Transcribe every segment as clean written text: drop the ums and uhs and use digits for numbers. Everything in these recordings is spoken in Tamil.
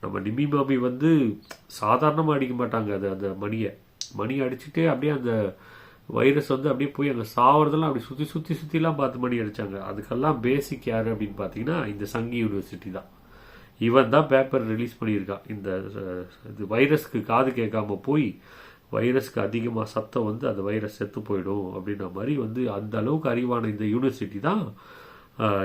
நம்ம நிமி மாமி வந்து சாதாரணமாக அடிக்க மாட்டாங்க. அது அந்த மணி அடிச்சுட்டு அப்படியே அந்த வைரஸ் வந்து அப்படியே போய் அங்கே சாவறதெல்லாம் அப்படி சுற்றிலாம் பார்த்து மணி அடித்தாங்க. அதுக்கெல்லாம் பேசிக் யார் அப்படின்னு பார்த்தீங்கன்னா இந்த சங்கி யூனிவர்சிட்டி தான். இவன் தான் பேப்பர் ரிலீஸ் பண்ணியிருக்கான். இது வைரஸ்க்கு காது கேட்காம போய் வைரஸ்க்கு அதிகமாக சத்தம் வந்து அந்த வைரஸ் செத்து போயிடும் அப்படின்ற மாதிரி வந்து அந்த அளவுக்கு அறிவான இந்த யூனிவர்சிட்டி தான்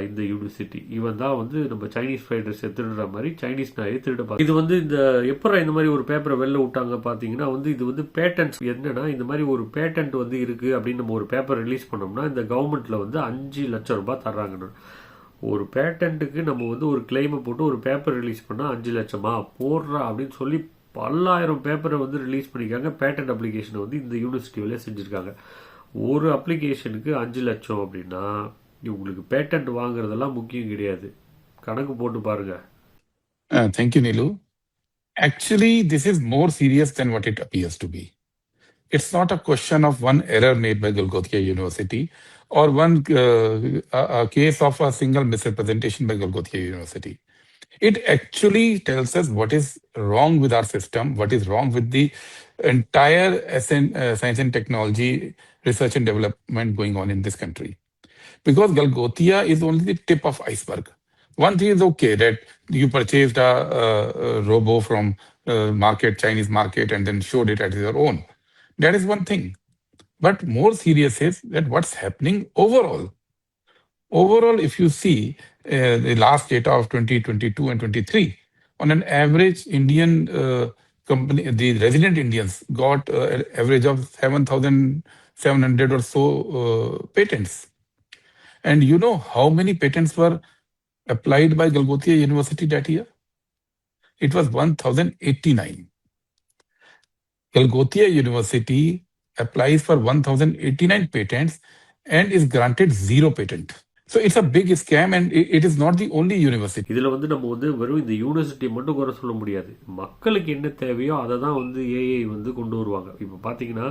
இந்த யூனிவர்சிட்டி. இவன் தான் வந்து நம்ம சைனீஸ் ஃப்ரைட் ரைஸ் திருடுற மாதிரி சைனீஸ் நாயை திருட. இது வந்து இந்த எப்பறம் இந்த மாதிரி ஒரு பேப்பரை வெளில விட்டாங்க பார்த்தீங்கன்னா வந்து இது வந்து பேட்டன்ஸ் என்னன்னா, இந்த மாதிரி ஒரு பேட்டன்ட் வந்து இருக்குது அப்படின்னு நம்ம ஒரு பேப்பர் ரிலீஸ் பண்ணோம்னா இந்த கவர்மெண்ட்டில் வந்து 5 லட்சம் ரூபாய் தர்றாங்கன்னு. ஒரு பேட்டன்ட்டுக்கு நம்ம வந்து ஒரு கிளைமை போட்டு ஒரு பேப்பர் ரிலீஸ் பண்ணால் 5 லட்சமா போடுறா அப்படின்னு சொல்லி பல்லாயிரம் பேப்பரை வந்து ரிலீஸ் பண்ணியிருக்காங்க. பேட்டன்ட் அப்ளிகேஷனை வந்து இந்த யூனிவர்சிட்டி வழியாக செஞ்சுருக்காங்க. ஒரு அப்ளிகேஷனுக்கு 5 லட்சம் அப்படின்னா உங்களுக்கு பேட்டன்ட் வாங்குறதெல்லாம் முக்கியம் கிடையாது. கணக்கு போட்டு பாருங்க. Thank you, Nilu. Actually, this is more serious than what it appears to be. It's not a question of one error made by Golgothia University or one a case of a single misrepresentation by Golgothia University. It actually tells us what is wrong with our system, what is wrong with the entire science and technology research and development going on in this country. Because Golgothia is only the tip of iceberg. One thing is okay that you purchased a robo from Chinese market and then showed it as your own. That is one thing. But more serious is that what's happening overall. Overall, if you see the last data of 2022 and 23, on an average, Indian company, the resident Indians got an average of 7,700 or so patents. And you know how many patents were applied by Golgothia University that year? It was 1,089. Golgothia University applies for 1,089 patents and is granted 0 patent. So it's a big scam and it is not the only university. இதில் வந்து நம்ம வந்து வெறும் இந்த யூனிவர்சிட்டி மட்டும் குறை சொல்ல முடியாது. மக்களுக்கு என்ன தேவையோ அதை தான் வந்து ஏஐ வந்து கொண்டு வருவாங்க. இப்போ பார்த்தீங்கன்னா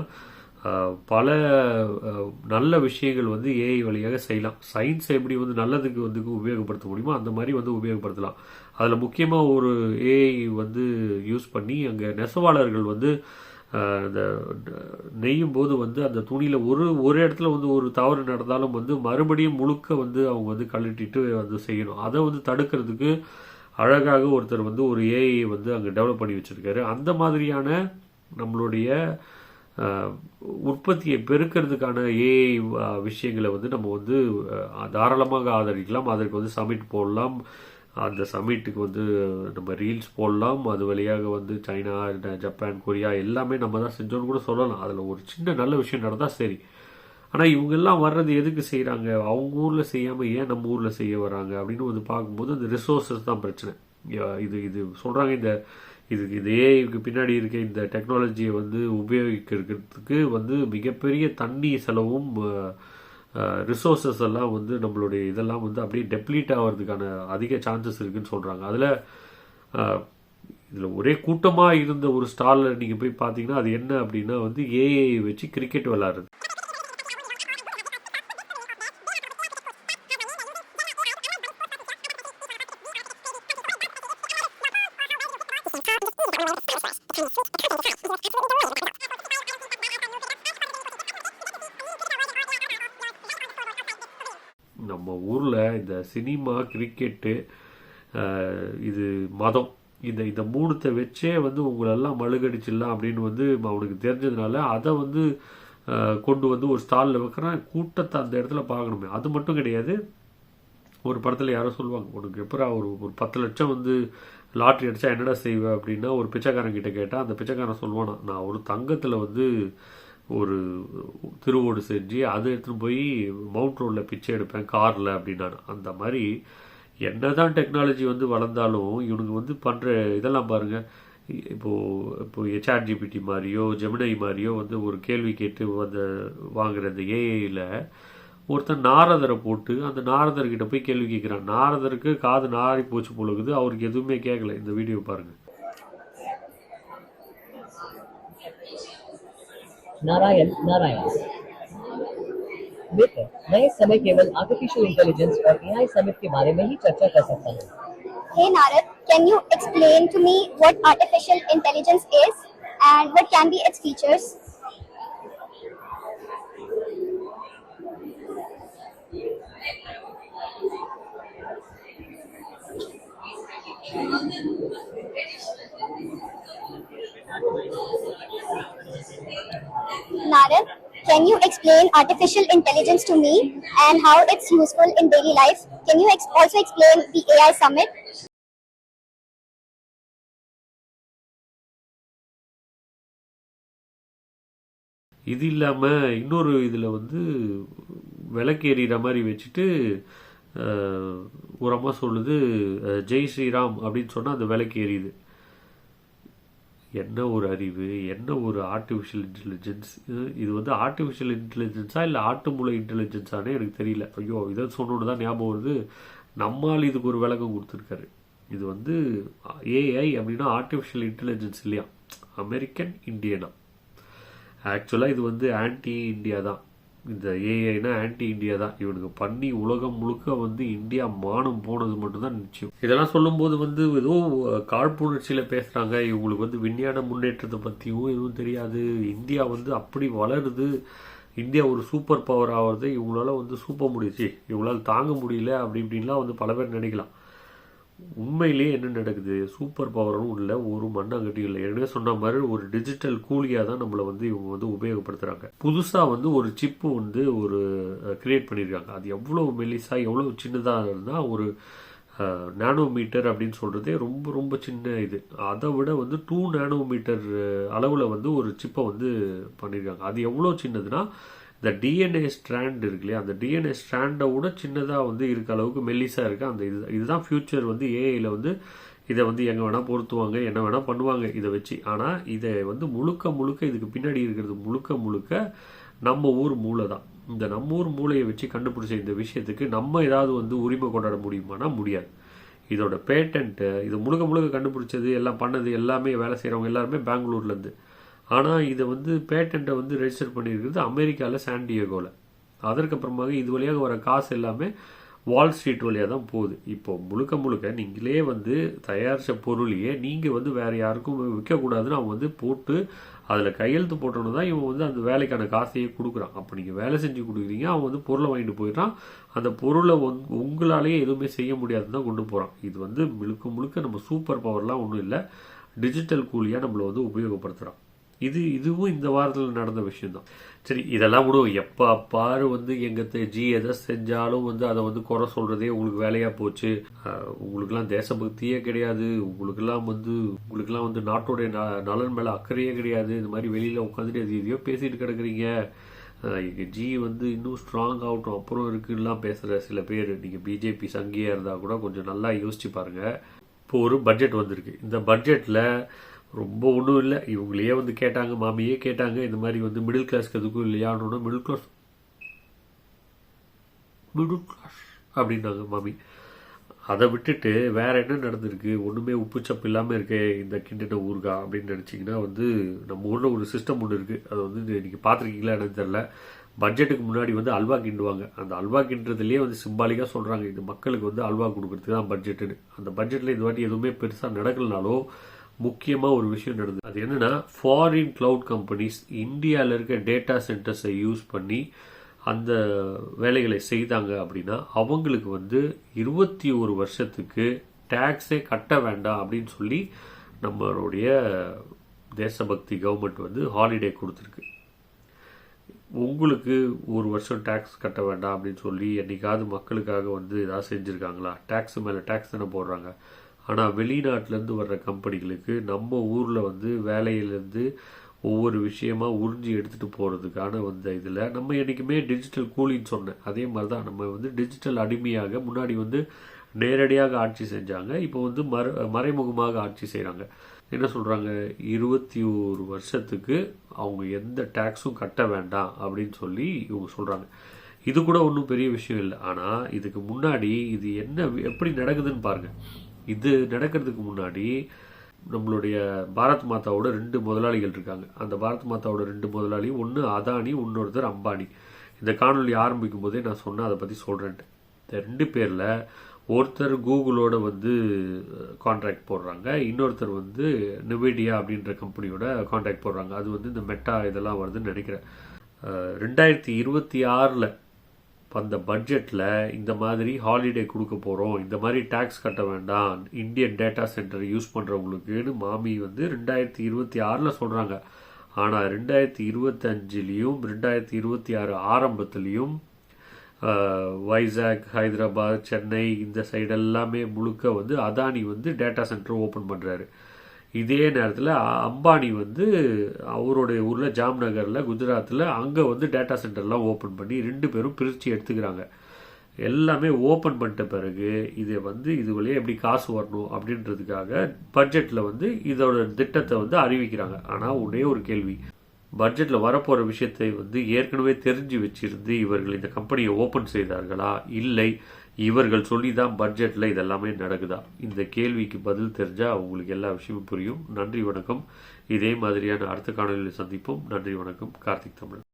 பல நல்ல விஷயங்கள் வந்து ஏஐ வழியாக செய்யலாம். சயின்ஸை எப்படி வந்து நல்லதுக்கு வந்து உபயோகப்படுத்த முடியுமோ அந்த மாதிரி வந்து உபயோகப்படுத்தலாம். அதில் முக்கியமாக ஒரு ஏஐ வந்து யூஸ் பண்ணி அங்கே நெசவாளர்கள் வந்து இந்த நெய்யும் போது வந்து அந்த துணியில் ஒரு இடத்துல வந்து ஒரு தவறு நடந்தாலும் வந்து மறுபடியும் முழுக்க வந்து அவங்க வந்து கழட்டிட்டு வந்து செய்யணும். அதை வந்து தடுக்கிறதுக்கு அழகாக ஒருத்தர் வந்து ஒரு ஏஐ வந்து அங்கே டெவலப் பண்ணி வச்சுருக்காரு. அந்த மாதிரியான நம்மளுடைய உற்பத்தியை பெருக்கிறதுக்கான ஏஐ விஷயங்களை வந்து நம்ம வந்து தாராளமாக ஆதரிக்கலாம். அதற்கு வந்து சமிட் போடலாம். அந்த சமிட்டுக்கு வந்து நம்ம ரீல்ஸ் போடலாம். அது வழியாக வந்து சைனா, ஜப்பான், கொரியா எல்லாமே நம்ம தான் செஞ்சோன்னு கூட சொல்லலாம். அதில் ஒரு சின்ன நல்ல விஷயம் நடந்தால் சரி. ஆனால் இவங்கெல்லாம் வர்றது எதுக்கு செய்கிறாங்க? அவங்க ஊரில் செய்யாமல் ஏன் நம்ம ஊரில் செய்ய வராங்க அப்படின்னு வந்து பார்க்கும்போது அந்த ரிசோர்ஸஸ் தான் பிரச்சனை. இது சொல்கிறாங்க, இந்த ஏஐக்கு பின்னாடி இருக்க இந்த டெக்னாலஜியை வந்து உபயோகிக்கிறதுக்கு வந்து மிகப்பெரிய தண்ணி செலவும் ரிசோர்ஸஸ் எல்லாம் வந்து நம்மளுடைய இதெல்லாம் வந்து அப்படியே டெப்ளீட் ஆகிறதுக்கான அதிக சான்சஸ் இருக்குதுன்னு சொல்கிறாங்க. இதில் ஒரே கூட்டமாக இருந்த ஒரு ஸ்டாலில் நீங்கள் போய் பார்த்தீங்கன்னா அது என்ன அப்படின்னா வந்து ஏஐ வச்சு கிரிக்கெட் விளாட்றது. நம்ம ஊரில் இந்த சினிமா, கிரிக்கெட்டு, இது மதம், இந்த மூணுத்தை வச்சே வந்து உங்களெல்லாம் மழுகடிச்சிடலாம் அப்படின்னு வந்து அவனுக்கு தெரிஞ்சதுனால அதை வந்து கொண்டு வந்து ஒரு ஸ்டாலில் வைக்கிறான். கூட்டத்தை அந்த இடத்துல பார்க்கணுமே. அது மட்டும் கிடையாது. ஒரு படத்தில் யாரோ சொல்லுவாங்க, உனக்கு எப்போ ஒரு 10 லட்சம் வந்து லாட்ரி அடித்தா என்னடா செய்வேன் அப்படின்னா ஒரு பிச்சைக்காரங்கிட்ட கேட்டால் அந்த பிச்சைக்காரன் சொல்லுவானா, நான் ஒரு தங்கத்தில் வந்து ஒரு திருவோடு செஞ்சு அதை எடுத்துன்னு போய் மவுண்ட் ரோடில் பிச்சை எடுப்பேன் காரில் அப்படின்னாரு. அந்த மாதிரி என்ன தான் டெக்னாலஜி வந்து வளர்ந்தாலும் இவனுக்கு வந்து பண்ணுற இதெல்லாம் பாருங்கள். இப்போது ChatGPT மாதிரியோ ஜெமினை மாதிரியோ வந்து ஒரு கேள்வி கேட்டு வந்து வாங்குகிற அந்த ஏஐயில் ஒருத்தன் நாரதரை போட்டு அந்த நாரதர்கிட்ட போய் கேள்வி கேட்குறான். நாரதருக்கு காது நாரி போச்சு போலுக்குது, அவருக்கு எதுவுமே கேட்கல. இந்த வீடியோ பாருங்கள். नारायण नारायण मित्र, मैं इस समय केवल आर्टिफिशियल इंटेलिजेंस और एआई समिट के बारे में ही चर्चा कर सकता हूँ। Hey Narad, can you explain to me what artificial intelligence is and what can be its features? Narad, can you explain artificial intelligence to me and how it's useful in daily life? Can you also explain the AI Summit? இது இல்லாமல் இன்னொரு இதில் வந்து விளக்கேறிற மாதிரி வச்சுட்டு ஒரு அம்மா சொல்லுது ஜெய் ஸ்ரீராம் அப்படின்னு சொன்னால் அந்த விளக்கு எரியுது. என்ன ஒரு அறிவு, என்ன ஒரு ஆர்டிஃபிஷியல் இன்டெலிஜென்ஸ். இது வந்து ஆர்டிஃபிஷியல் இன்டெலிஜென்ஸா இல்லை ஆட்டு மூளை இன்டெலிஜென்ஸானே எனக்கு தெரியல. ஐயோ, இதை சொன்னோன்னு தான் ஞாபகம் வருது, நம்மால் இதுக்கு ஒரு விளக்கம் கொடுத்துருக்காரு. இது வந்து ஏஐ அப்படின்னா ஆர்டிஃபிஷியல் இன்டெலிஜென்ஸ் இல்லையா, அமெரிக்கன் இந்தியனா. ஆக்சுவலாக இது வந்து ஆன்டி இந்தியா தான். இந்த ஏஐனா ஆன்டி இந்தியா தான். இவனுக்கு பண்ணி உலகம் முழுக்க வந்து இந்தியா மானம் போனது மட்டும்தான் நிச்சயம். இதெல்லாம் சொல்லும்போது வந்து ஏதோ காழ்ப்புணர்ச்சியில் பேசுகிறாங்க. இவங்களுக்கு வந்து விஞ்ஞான முன்னேற்றத்தை பற்றியும் எதுவும் தெரியாது. இந்தியா வந்து அப்படி வளருது, இந்தியா ஒரு சூப்பர் பவர் ஆகிறது, இவங்களால வந்து சூப்பர் முடிச்சு, இவங்களால் தாங்க முடியல அப்படி இப்படின்லாம் வந்து பல பேர் நினைக்கலாம். உண்மையிலேயே என்ன நடக்குது, சூப்பர் பவரும் இல்லை, ஒரு மண்ணாங்கட்டியும் இல்லை. ஏற்கனவே சொன்ன மாதிரி ஒரு டிஜிட்டல் கூலியாக தான் நம்மளை வந்து இவங்க வந்து உபயோகப்படுத்துகிறாங்க. புதுசாக வந்து ஒரு சிப்பு வந்து ஒரு கிரியேட் பண்ணியிருக்காங்க. அது எவ்வளோ மெல்லிஸாக எவ்வளோ சின்னதாக இருந்தால் ஒரு நானோமீட்டர் அப்படின்னு சொல்கிறதே ரொம்ப ரொம்ப சின்ன இது. அதை விட வந்து 2 நானோமீட்டர் அளவில் வந்து ஒரு சிப்பை வந்து பண்ணியிருக்காங்க. அது எவ்வளோ சின்னதுன்னா இந்த டிஎன்ஏ ஸ்ட்ராண்ட் இருக்கு இல்லையா, அந்த டிஎன்ஏ ஸ்ட்ராண்டை விட சின்னதாக வந்து இருக்க அளவுக்கு மெல்லிஸாக இருக்குது. அந்த இதுதான் ஃபியூச்சர் வந்து ஏஐயில் வந்து இதை வந்து எங்கே வேணால் பொருத்துவாங்க, என்ன வேணால் பண்ணுவாங்க இதை வச்சு. ஆனால் இதை வந்து முழுக்க முழுக்க இதுக்கு பின்னாடி இருக்கிறது முழுக்க முழுக்க நம்ம ஊர் மூளை தான். இந்த நம்ம ஊர் மூளையை வச்சு கண்டுபிடிச்ச இந்த விஷயத்துக்கு நம்ம ஏதாவது வந்து உரிமை கொண்டாட முடியுமானா முடியாது. இதோட பேட்டன்ட்டு இது முழுக்க முழுக்க கண்டுபிடிச்சது எல்லாம் பண்ணது எல்லாமே வேலை செய்கிறவங்க எல்லாருமே பெங்களூர்லேருந்து. ஆனால் இதை வந்து பேட்டண்ட்டை வந்து ரெஜிஸ்டர் பண்ணியிருக்கிறது அமெரிக்காவில் சான்டியேகோவில். அதற்கப்புறமாக இது வழியாக வர காசு எல்லாமே வால் ஸ்ட்ரீட் வழியாக தான் போகுது. இப்போது முழுக்க முழுக்க நீங்களே வந்து தயாரித்த பொருளையே நீங்கள் வந்து வேறு யாருக்கும் விற்கக்கூடாதுன்னு அவன் வந்து போட்டு அதில் கையெழுத்து போட்டோன்னு தான் இவன் வந்து அந்த வேலைக்கான காசையே கொடுக்குறான். அப்போ நீங்கள் வேலை செஞ்சு கொடுக்குறீங்க, அவன் வந்து பொருளை வாங்கிட்டு போயிடுறான். அந்த பொருளை உங்களாலேயே எதுவுமே செய்ய முடியாதுன்னு தான் கொண்டு போகிறான். இது வந்து முழுக்க முழுக்க நம்ம சூப்பர் பவர்லாம் ஒன்றும் இல்லை, டிஜிட்டல் கூலியாக நம்மளை வந்து உபயோகப்படுத்துகிறான். இதுவும் இந்த வாரத்தில் நடந்த விஷயம்தான். சரி, இதெல்லாம் கூட எப்போ பாரு வந்து எங்கள் ஜி எதை செஞ்சாலும் வந்து அதை வந்து குறை சொல்கிறதே உங்களுக்கு வேலையாக போச்சு. உங்களுக்கெல்லாம் தேசபக்தியே கிடையாது, உங்களுக்கெல்லாம் வந்து நாட்டோடைய நலன் மேலே அக்கறையே கிடையாது. இந்த மாதிரி வெளியில் உட்காந்துட்டு அது எதையோ பேசிட்டு கிடக்குறீங்க. எங்கள் ஜி வந்து இன்னும் ஸ்ட்ராங் ஆகட்டும் அப்புறம் இருக்குலாம் பேசுகிற சில பேர். நீங்கள் பிஜேபி சங்கியாக இருந்தால் கூட கொஞ்சம் நல்லா யோசிச்சு பாருங்கள். இப்போ ஒரு பட்ஜெட் வந்திருக்கு. இந்த பட்ஜெட்டில் ரொம்ப ஒன்றும் இல்லை. இவங்களையே வந்து கேட்டாங்க, மாமியே கேட்டாங்க, இந்த மாதிரி வந்து மிடில் கிளாஸ்க்கு எதுக்கும் இல்லையான்னு. மிடில் கிளாஸ் அப்படின்னாங்க மாமி. அதை விட்டுட்டு வேற என்ன நடந்திருக்கு, ஒன்றுமே உப்புச்சப்பு இல்லாமல் இருக்கே இந்த கிண்டின ஊர்கா அப்படின்னு நினச்சிங்கன்னா வந்து நம்ம ஊரில் ஒரு சிஸ்டம் ஒன்று இருக்குது. அது வந்து நீங்கள் பார்த்துருக்கீங்களா என்னன்னு தெரில. பட்ஜெட்டுக்கு முன்னாடி வந்து அல்வா கிண்டுவாங்க. அந்த அல்வா கிண்டுறதுலேயே வந்து சிம்பாலிக்காக சொல்கிறாங்க இது மக்களுக்கு வந்து அல்வா கொடுக்குறதுக்கு தான் பட்ஜெட்டுன்னு. அந்த பட்ஜெட்டில் இது வாட்டி எதுவுமே பெருசாக நடக்கலனாலும் முக்கியமாக ஒரு விஷயம் நடந்தது. அது என்னன்னா, ஃபாரின் கிளவுட் கம்பெனிஸ் இந்தியாவில் இருக்க டேட்டா சென்டர்ஸை யூஸ் பண்ணி அந்த வேலைகளை செய்தாங்க அப்படின்னா அவங்களுக்கு வந்து 21 வருஷத்துக்கு டேக்ஸே கட்ட வேண்டாம் அப்படின்னு சொல்லி நம்மளுடைய தேசபக்தி கவர்மெண்ட் வந்து ஹாலிடே கொடுத்துருக்கு. உங்களுக்கு 1 வருஷம் டேக்ஸ் கட்ட வேண்டாம் அப்படின்னு சொல்லி என்னைக்காவது மக்களுக்காக வந்து ஏதாவது செஞ்சுருக்காங்களா? டேக்ஸ் மேலே டேக்ஸ் தானே போடுறாங்க. ஆனால் வெளிநாட்டிலேருந்து வர்ற கம்பெனிகளுக்கு நம்ம ஊரில் வந்து வேலையிலேருந்து ஒவ்வொரு விஷயமா உறிஞ்சி எடுத்துகிட்டு போகிறதுக்கான வந்த இதில் நம்ம என்றைக்குமே டிஜிட்டல் கூலின்னு சொன்னேன். அதே மாதிரி தான் நம்ம வந்து டிஜிட்டல் அடிமையாக முன்னாடி வந்து நேரடியாக ஆட்சி செஞ்சாங்க, இப்போ வந்து மறைமுகமாக ஆட்சி செய்கிறாங்க. என்ன சொல்கிறாங்க, 21 வருஷத்துக்கு அவங்க எந்த டேக்ஸும் கட்ட வேண்டாம் அப்படின்னு சொல்லி இவங்க சொல்கிறாங்க. இது கூட ஒன்றும் பெரிய விஷயம் இல்லை. ஆனால் இதுக்கு முன்னாடி இது எப்படி நடக்குதுன்னு பாருங்கள். இது நடக்கிறதுக்கு முன்னாடி நம்மளுடைய பாரத் மாதாவோட 2 முதலாளிகள் இருக்காங்க. அந்த பாரத் மாதாவோட 2 முதலாளி, ஒன்று அதானி, இன்னொருத்தர் அம்பானி. இந்த காணொலி ஆரம்பிக்கும் போதே நான் சொன்னேன், அதை பற்றி சொல்கிறேன்ட்டு. இந்த 2 பேரில் ஒருத்தர் கூகுளோட வந்து கான்ட்ராக்ட் போடுறாங்க, இன்னொருத்தர் வந்து நிவிடியா அப்படின்ற கம்பெனியோட கான்ட்ராக்ட் போடுறாங்க. அது வந்து இந்த மெட்டா இதெல்லாம் வருதுன்னு நினைக்கிறேன். 2026 அந்த பட்ஜெட்டில் இந்த மாதிரி ஹாலிடே கொடுக்க போகிறோம், இந்த மாதிரி டேக்ஸ் கட்ட வேண்டாம் இந்தியன் டேட்டா சென்டர் யூஸ் பண்ணுறவங்களுக்குன்னு மாமி வந்து 2026 சொல்கிறாங்க. ஆனால் 2025லையும் 2026 ஆரம்பத்துலேயும் வைசாக், ஹைதராபாத், சென்னை இந்த சைடு எல்லாமே முழுக்க வந்து அதானி வந்து டேட்டா சென்டர் ஓப்பன் பண்ணுறாரு. இதே நேரத்தில் அம்பானி வந்து அவருடைய ஊரில் ஜாம்நகரில் குஜராத்தில் அங்கே வந்து டேட்டா சென்டர்லாம் ஓப்பன் பண்ணி 2 பேரும் பிரித்து எடுத்துக்கிறாங்க. எல்லாமே ஓப்பன் பண்ணிட்ட பிறகு இதை வந்து இது வழியாக எப்படி காசு வரணும் அப்படின்றதுக்காக பட்ஜெட்டில் வந்து இதோட திட்டத்தை வந்து அறிவிக்கிறாங்க. ஆனால் ஒரே ஒரு கேள்வி, பட்ஜெட்டில் வரப்போகிற விஷயத்தை வந்து ஏற்கனவே தெரிஞ்சு வச்சிருந்து இவர்கள் இந்த கம்பெனியை ஓப்பன் செய்தார்களா, இல்லை இவர்கள் சொல்லி தான் பட்ஜெட்டில் இதெல்லாமே நடக்குதா? இந்த கேள்விக்கு பதில் தெரிஞ்சால் உங்களுக்கு எல்லா விஷயமும் புரியும். நன்றி, வணக்கம். இதே மாதிரியான அடுத்த காணொலியில் சந்திப்போம். நன்றி, வணக்கம். கார்த்திக் தமிழ்.